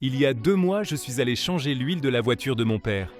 Il y a 2 mois, je suis allé changer l'huile de la voiture de mon père.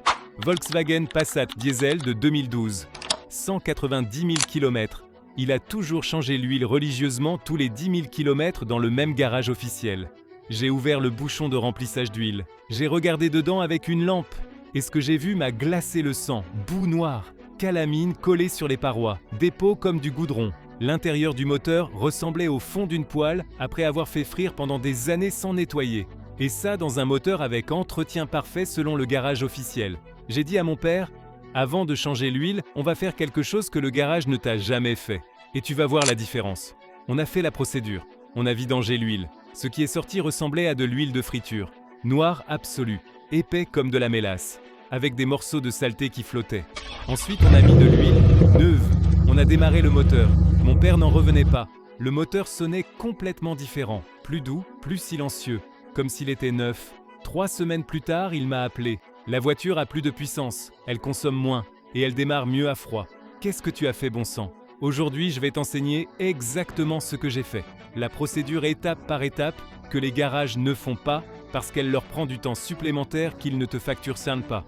Volkswagen Passat diesel de 2012. 190 000 km. Il a toujours changé l'huile religieusement tous les 10 000 km dans le même garage officiel. J'ai ouvert le bouchon de remplissage d'huile. J'ai regardé dedans avec une lampe. Et ce que j'ai vu m'a glacé le sang. Boue noire, calamine collée sur les parois, dépôt comme du goudron. L'intérieur du moteur ressemblait au fond d'une poêle après avoir fait frire pendant des années sans nettoyer. Et ça dans un moteur avec entretien parfait selon le garage officiel. J'ai dit à mon père, avant de changer l'huile, on va faire quelque chose que le garage ne t'a jamais fait. Et tu vas voir la différence. On a fait la procédure. On a vidangé l'huile. Ce qui est sorti ressemblait à de l'huile de friture. Noir absolu, épais comme de la mélasse, avec des morceaux de saleté qui flottaient. Ensuite, on a mis de l'huile neuve. On a démarré le moteur. Mon père n'en revenait pas. Le moteur sonnait complètement différent, plus doux, plus silencieux, comme s'il était neuf. 3 semaines plus tard, il m'a appelé. La voiture a plus de puissance, elle consomme moins, et elle démarre mieux à froid. Qu'est-ce que tu as fait, bon sang? Aujourd'hui, je vais t'enseigner exactement ce que j'ai fait. La procédure étape par étape que les garages ne font pas parce qu'elle leur prend du temps supplémentaire qu'ils ne te facturent pas.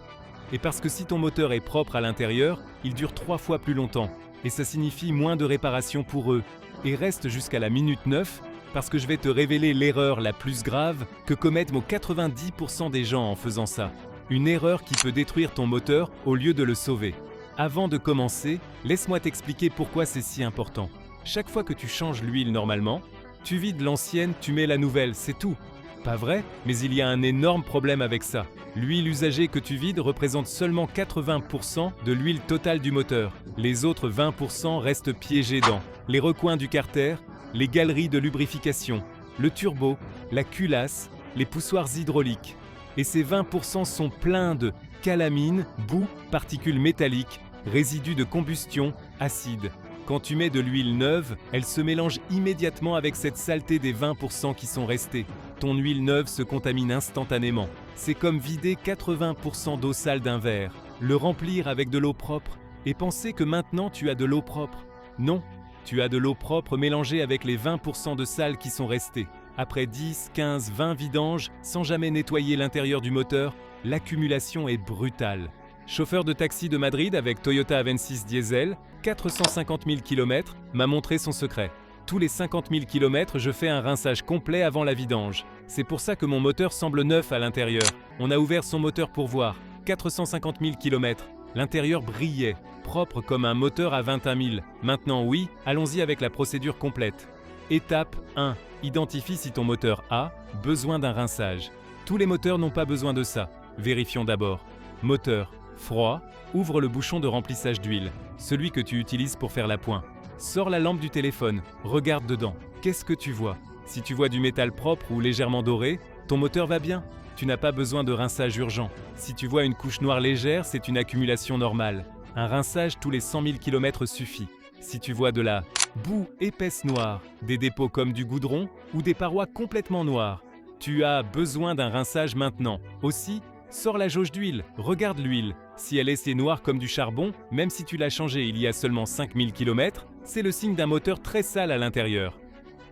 Et parce que si ton moteur est propre à l'intérieur, il dure 3 fois plus longtemps. Et ça signifie moins de réparations pour eux. Et reste jusqu'à la minute 9 parce que je vais te révéler l'erreur la plus grave que commettent 90% des gens en faisant ça. Une erreur qui peut détruire ton moteur au lieu de le sauver. Avant de commencer, laisse-moi t'expliquer pourquoi c'est si important. Chaque fois que tu changes l'huile normalement, tu vides l'ancienne, tu mets la nouvelle, c'est tout. Pas vrai? Mais il y a un énorme problème avec ça. L'huile usagée que tu vides représente seulement 80% de l'huile totale du moteur. Les autres 20% restent piégés dans les recoins du carter, les galeries de lubrification, le turbo, la culasse, les poussoirs hydrauliques. Et ces 20% sont pleins de calamine, boue, particules métalliques, résidus de combustion, acide. Quand tu mets de l'huile neuve, elle se mélange immédiatement avec cette saleté des 20% qui sont restés. Ton huile neuve se contamine instantanément. C'est comme vider 80% d'eau sale d'un verre, le remplir avec de l'eau propre et penser que maintenant tu as de l'eau propre. Non, tu as de l'eau propre mélangée avec les 20% de sale qui sont restés. Après 10, 15, 20 vidanges, sans jamais nettoyer l'intérieur du moteur, l'accumulation est brutale. Chauffeur de taxi de Madrid avec Toyota Avensis diesel, 450 000 km, m'a montré son secret. Tous les 50 000 km, je fais un rinçage complet avant la vidange. C'est pour ça que mon moteur semble neuf à l'intérieur. On a ouvert son moteur pour voir. 450 000 km. L'intérieur brillait, propre comme un moteur à 21 000. Maintenant oui, allons-y avec la procédure complète. Étape 1. Identifie si ton moteur a besoin d'un rinçage. Tous les moteurs n'ont pas besoin de ça. Vérifions d'abord. Moteur froid, ouvre le bouchon de remplissage d'huile, celui que tu utilises pour faire l'appoint. Sors la lampe du téléphone, regarde dedans. Qu'est-ce que tu vois? Si tu vois du métal propre ou légèrement doré, ton moteur va bien. Tu n'as pas besoin de rinçage urgent. Si tu vois une couche noire légère, c'est une accumulation normale. Un rinçage tous les 100 000 km suffit. Si tu vois de la boue épaisse noire, des dépôts comme du goudron ou des parois complètement noires, tu as besoin d'un rinçage maintenant. Aussi, sors la jauge d'huile, regarde l'huile. Si elle est laissée noire comme du charbon, même si tu l'as changée il y a seulement 5000 km, c'est le signe d'un moteur très sale à l'intérieur.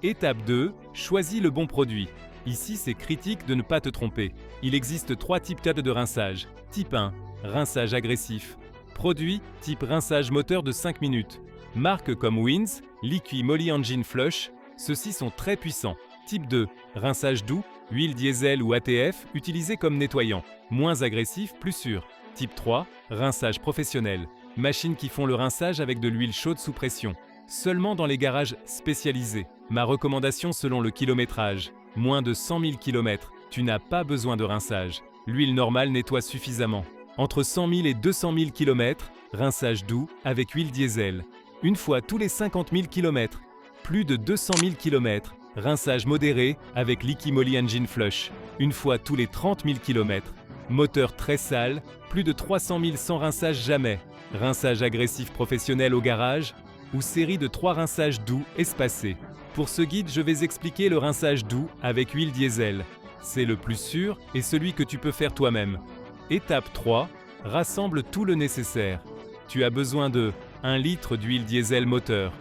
Étape 2, choisis le bon produit. Ici, c'est critique de ne pas te tromper. Il existe 3 types de rinçage. Type 1, rinçage agressif. Produit, type rinçage moteur de 5 minutes. Marques comme Wins, Liqui Moly Engine Flush, ceux-ci sont très puissants. Type 2, rinçage doux, huile diesel ou ATF utilisé comme nettoyant. Moins agressif, plus sûr. Type 3, rinçage professionnel. Machines qui font le rinçage avec de l'huile chaude sous pression. Seulement dans les garages spécialisés. Ma recommandation selon le kilométrage. Moins de 100 000 km, tu n'as pas besoin de rinçage. L'huile normale nettoie suffisamment. Entre 100 000 et 200 000 km, rinçage doux avec huile diesel. Une fois tous les 50 000 km, plus de 200 000 km, rinçage modéré avec Liqui Moly Engine Flush. Une fois tous les 30 000 km, moteur très sale, plus de 300 000 sans rinçage jamais. Rinçage agressif professionnel au garage ou série de 3 rinçages doux espacés. Pour ce guide, je vais expliquer le rinçage doux avec huile diesel. C'est le plus sûr et celui que tu peux faire toi-même. Étape 3, rassemble tout le nécessaire. Tu as besoin de 1 litre d'huile diesel moteur.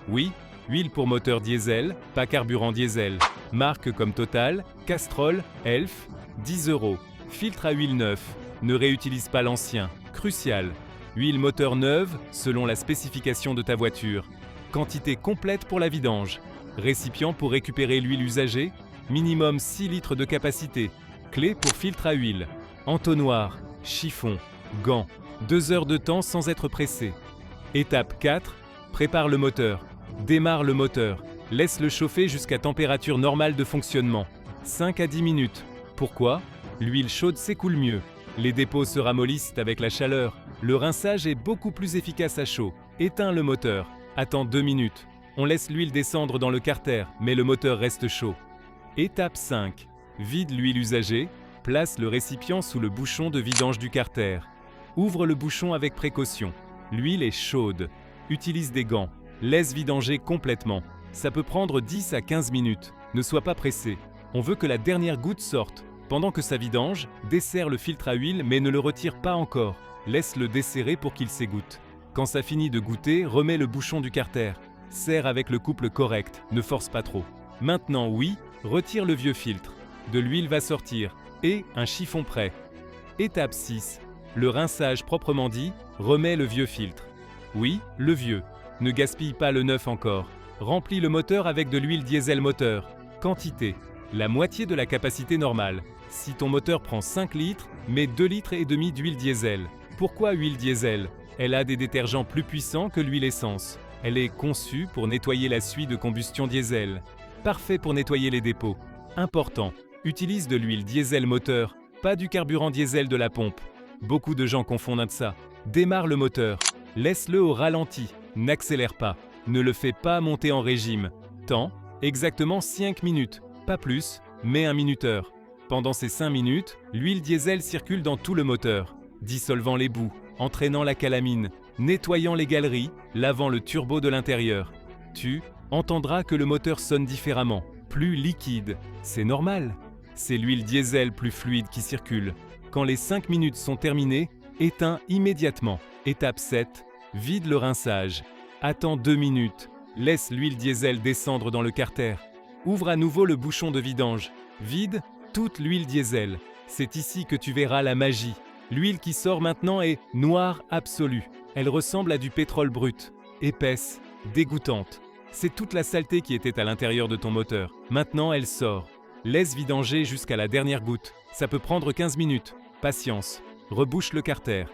Oui, huile pour moteur diesel, pas carburant diesel. Marques comme Total, Castrol, Elf, 10 €. Filtre à huile neuf. Ne réutilise pas l'ancien. Crucial. Huile moteur neuve selon la spécification de ta voiture. Quantité complète pour la vidange. Récipient pour récupérer l'huile usagée. Minimum 6 litres de capacité. Clé pour filtre à huile. Entonnoir, chiffon, gants. 2 heures de temps sans être pressé. Étape 4. Prépare le moteur. Démarre le moteur. Laisse-le chauffer jusqu'à température normale de fonctionnement. 5 à 10 minutes. Pourquoi? L'huile chaude s'écoule mieux. Les dépôts se ramollissent avec la chaleur. Le rinçage est beaucoup plus efficace à chaud. Éteins le moteur. Attends 2 minutes. On laisse l'huile descendre dans le carter, mais le moteur reste chaud. Étape 5. Vide l'huile usagée. Place le récipient sous le bouchon de vidange du carter. Ouvre le bouchon avec précaution. L'huile est chaude. Utilise des gants. Laisse vidanger complètement. Ça peut prendre 10 à 15 minutes. Ne sois pas pressé. On veut que la dernière goutte sorte. Pendant que ça vidange, desserre le filtre à huile mais ne le retire pas encore. Laisse-le desserrer pour qu'il s'égoutte. Quand ça finit de goûter, remets le bouchon du carter. Serre avec le couple correct, ne force pas trop. Maintenant oui, retire le vieux filtre. De l'huile va sortir et un chiffon prêt. Étape 6. Le rinçage proprement dit, remets le vieux filtre. Oui, le vieux. Ne gaspille pas le neuf encore. Remplis le moteur avec de l'huile diesel moteur. Quantité. La moitié de la capacité normale. Si ton moteur prend 5 litres, mets 2,5 litres d'huile diesel. Pourquoi huile diesel? Elle a des détergents plus puissants que l'huile essence. Elle est conçue pour nettoyer la suie de combustion diesel. Parfait pour nettoyer les dépôts. Important, utilise de l'huile diesel moteur, pas du carburant diesel de la pompe. Beaucoup de gens confondent ça. Démarre le moteur. Laisse-le au ralenti. N'accélère pas. Ne le fais pas monter en régime. Temps, exactement 5 minutes. Pas plus, mais un minuteur. Pendant ces 5 minutes, l'huile diesel circule dans tout le moteur, dissolvant les boues, entraînant la calamine, nettoyant les galeries, lavant le turbo de l'intérieur. Tu entendras que le moteur sonne différemment, plus liquide. C'est normal. C'est l'huile diesel plus fluide qui circule. Quand les 5 minutes sont terminées, éteins immédiatement. Étape 7. Vide le rinçage. Attends 2 minutes. Laisse l'huile diesel descendre dans le carter. Ouvre à nouveau le bouchon de vidange. Vide toute l'huile diesel. C'est ici que tu verras la magie. L'huile qui sort maintenant est noire absolue. Elle ressemble à du pétrole brut. Épaisse, dégoûtante. C'est toute la saleté qui était à l'intérieur de ton moteur. Maintenant, elle sort. Laisse vidanger jusqu'à la dernière goutte. Ça peut prendre 15 minutes. Patience. Rebouche le carter.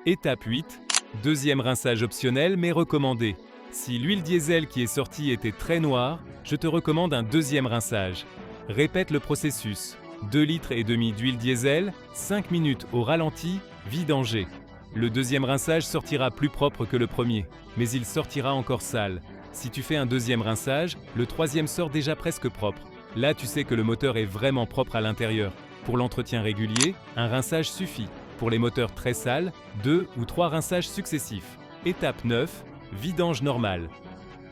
Étape 8. Deuxième rinçage optionnel mais recommandé. Si l'huile diesel qui est sortie était très noire, je te recommande un deuxième rinçage. Répète le processus. 2,5 litres d'huile diesel, 5 minutes au ralenti, vidanger. Le deuxième rinçage sortira plus propre que le premier, mais il sortira encore sale. Si tu fais un deuxième rinçage, le troisième sort déjà presque propre. Là, tu sais que le moteur est vraiment propre à l'intérieur. Pour l'entretien régulier, un rinçage suffit. Pour les moteurs très sales, 2 ou 3 rinçages successifs. Étape 9, vidange normale.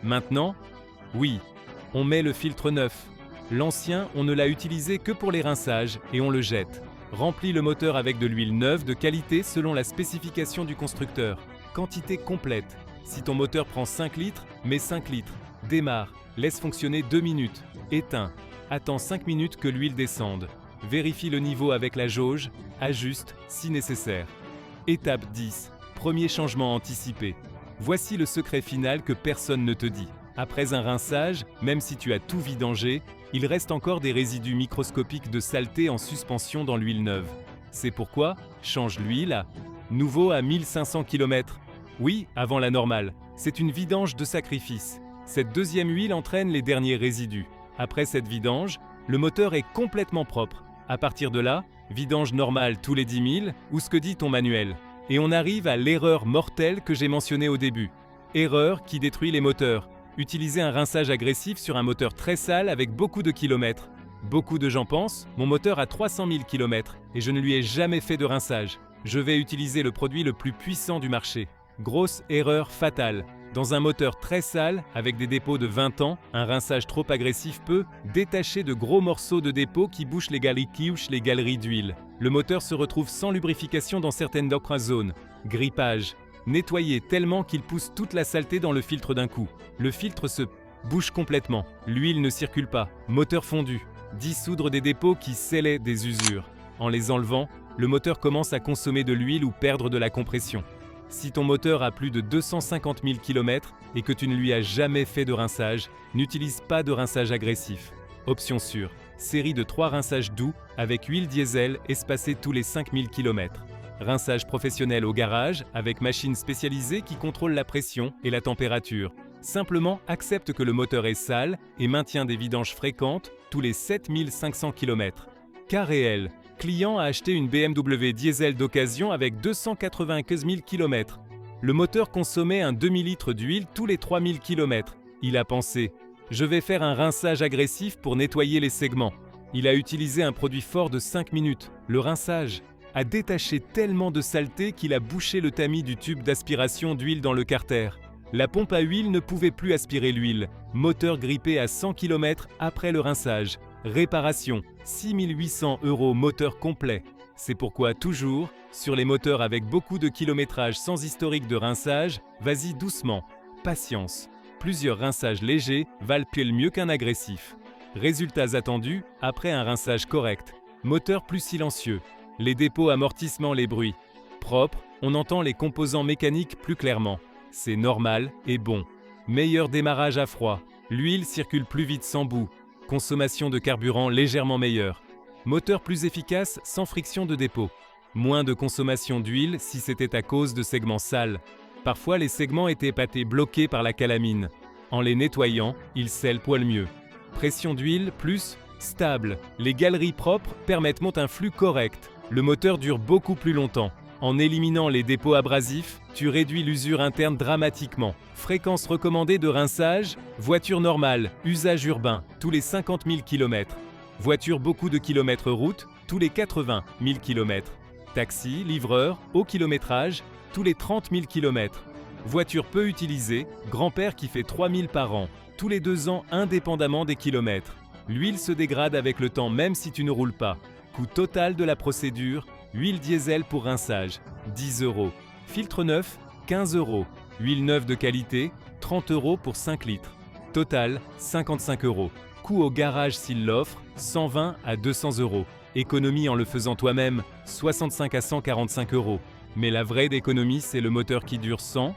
Maintenant, oui, on met le filtre neuf. L'ancien, on ne l'a utilisé que pour les rinçages et on le jette. Remplis le moteur avec de l'huile neuve de qualité selon la spécification du constructeur. Quantité complète. Si ton moteur prend 5 litres, mets 5 litres. Démarre, laisse fonctionner 2 minutes. Éteins. Attends 5 minutes que l'huile descende. Vérifie le niveau avec la jauge, ajuste si nécessaire. Étape 10. Premier changement anticipé. Voici le secret final que personne ne te dit. Après un rinçage, même si tu as tout vidangé, il reste encore des résidus microscopiques de saleté en suspension dans l'huile neuve. C'est pourquoi change l'huile à nouveau à 1500 km. Oui, avant la normale. C'est une vidange de sacrifice. Cette deuxième huile entraîne les derniers résidus. Après cette vidange, le moteur est complètement propre. À partir de là, vidange normale tous les 10 000 ou ce que dit ton manuel. Et on arrive à l'erreur mortelle que j'ai mentionnée au début. Erreur qui détruit les moteurs. Utiliser un rinçage agressif sur un moteur très sale avec beaucoup de kilomètres. Beaucoup de gens pensent, mon moteur a 300 000 km et je ne lui ai jamais fait de rinçage. Je vais utiliser le produit le plus puissant du marché. Grosse erreur fatale. Dans un moteur très sale, avec des dépôts de 20 ans, un rinçage trop agressif peut détacher de gros morceaux de dépôts qui bouchent les galeries d'huile. Le moteur se retrouve sans lubrification dans certaines zones. Grippage. Nettoyer tellement qu'il pousse toute la saleté dans le filtre d'un coup. Le filtre se bouche complètement. L'huile ne circule pas. Moteur fondu. Dissoudre des dépôts qui scellaient des usures. En les enlevant, le moteur commence à consommer de l'huile ou perdre de la compression. Si ton moteur a plus de 250 000 km et que tu ne lui as jamais fait de rinçage, n'utilise pas de rinçage agressif. Option sûre, série de 3 rinçages doux avec huile diesel espacée tous les 5000 km. Rinçage professionnel au garage avec machine spécialisée qui contrôle la pression et la température. Simplement accepte que le moteur est sale et maintient des vidanges fréquentes tous les 7500 km. Cas réel, client a acheté une BMW diesel d'occasion avec 295 000 km. Le moteur consommait un demi-litre d'huile tous les 3000 km. Il a pensé « Je vais faire un rinçage agressif pour nettoyer les segments ». Il a utilisé un produit fort de 5 minutes. Le rinçage a détaché tellement de saleté qu'il a bouché le tamis du tube d'aspiration d'huile dans le carter. La pompe à huile ne pouvait plus aspirer l'huile. Moteur grippé à 100 km après le rinçage. Réparation, 6 800 € moteur complet. C'est pourquoi toujours, sur les moteurs avec beaucoup de kilométrage sans historique de rinçage, vas-y doucement, patience. Plusieurs rinçages légers valent pile mieux qu'un agressif. Résultats attendus après un rinçage correct. Moteur plus silencieux. Les dépôts amortissement les bruits. Propre, on entend les composants mécaniques plus clairement. C'est normal et bon. Meilleur démarrage à froid. L'huile circule plus vite sans boue. Consommation de carburant légèrement meilleure. Moteur plus efficace sans friction de dépôt. Moins de consommation d'huile si c'était à cause de segments sales. Parfois, les segments étaient épatés bloqués par la calamine. En les nettoyant, ils scellent poil mieux. Pression d'huile plus stable. Les galeries propres permettent un flux correct. Le moteur dure beaucoup plus longtemps. En éliminant les dépôts abrasifs, tu réduis l'usure interne dramatiquement. Fréquence recommandée de rinçage, voiture normale, usage urbain, tous les 50 000 km. Voiture beaucoup de kilomètres route, tous les 80 000 km. Taxi, livreur, haut kilométrage, tous les 30 000 km. Voiture peu utilisée, grand-père qui fait 3 000 par an, tous les 2 ans indépendamment des kilomètres. L'huile se dégrade avec le temps même si tu ne roules pas. Coût total de la procédure, huile diesel pour rinçage, 10 €. Filtre neuf, 15 €. Huile neuve de qualité, 30 € pour 5 litres. Total, 55 €. Coût au garage s'il l'offre, 120 à 200 €. Économie en le faisant toi-même, 65 à 145 €. Mais la vraie d'économie, c'est le moteur qui dure 100,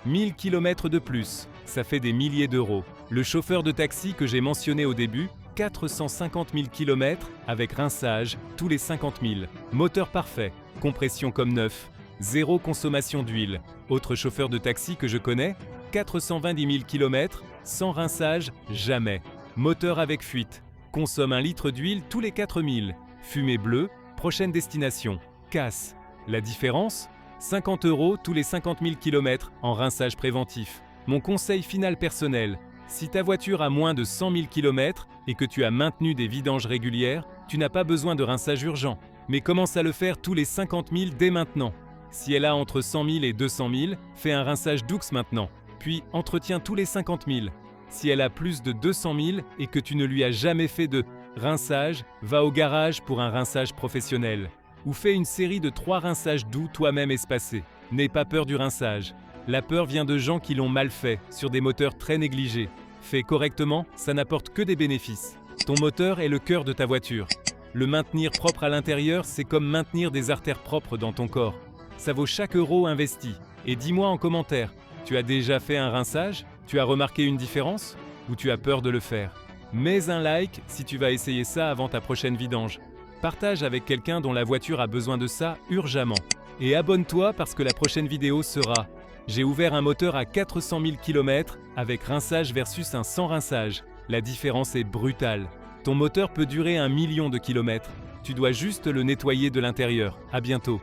1000 km de plus. Ça fait des milliers d'euros. Le chauffeur de taxi que j'ai mentionné au début, 450 000 km avec rinçage tous les 50 000. Moteur parfait, compression comme neuf, zéro consommation d'huile. Autre chauffeur de taxi que je connais, 420 000 km, sans rinçage, jamais. Moteur avec fuite, consomme 1 litre d'huile tous les 4 000. Fumée bleue, prochaine destination, casse. La différence ? 50 € tous les 50 000 km en rinçage préventif. Mon conseil final personnel, si ta voiture a moins de 100 000 km et que tu as maintenu des vidanges régulières, tu n'as pas besoin de rinçage urgent, mais commence à le faire tous les 50 000 dès maintenant. Si elle a entre 100 000 et 200 000, fais un rinçage doux maintenant, puis entretiens tous les 50 000. Si elle a plus de 200 000 et que tu ne lui as jamais fait de rinçage, va au garage pour un rinçage professionnel. Ou fais une série de 3 rinçages doux toi-même espacés. N'aie pas peur du rinçage. La peur vient de gens qui l'ont mal fait, sur des moteurs très négligés. Fait correctement, ça n'apporte que des bénéfices. Ton moteur est le cœur de ta voiture. Le maintenir propre à l'intérieur, c'est comme maintenir des artères propres dans ton corps. Ça vaut chaque euro investi. Et dis-moi en commentaire, tu as déjà fait un rinçage ? Tu as remarqué une différence ? Ou tu as peur de le faire ? Mets un like si tu vas essayer ça avant ta prochaine vidange. Partage avec quelqu'un dont la voiture a besoin de ça urgemment. Et abonne-toi parce que la prochaine vidéo sera « J'ai ouvert un moteur à 400 000 km avec rinçage versus un sans rinçage. La différence est brutale. Ton moteur peut durer 1 million de kilomètres. Tu dois juste le nettoyer de l'intérieur. À bientôt.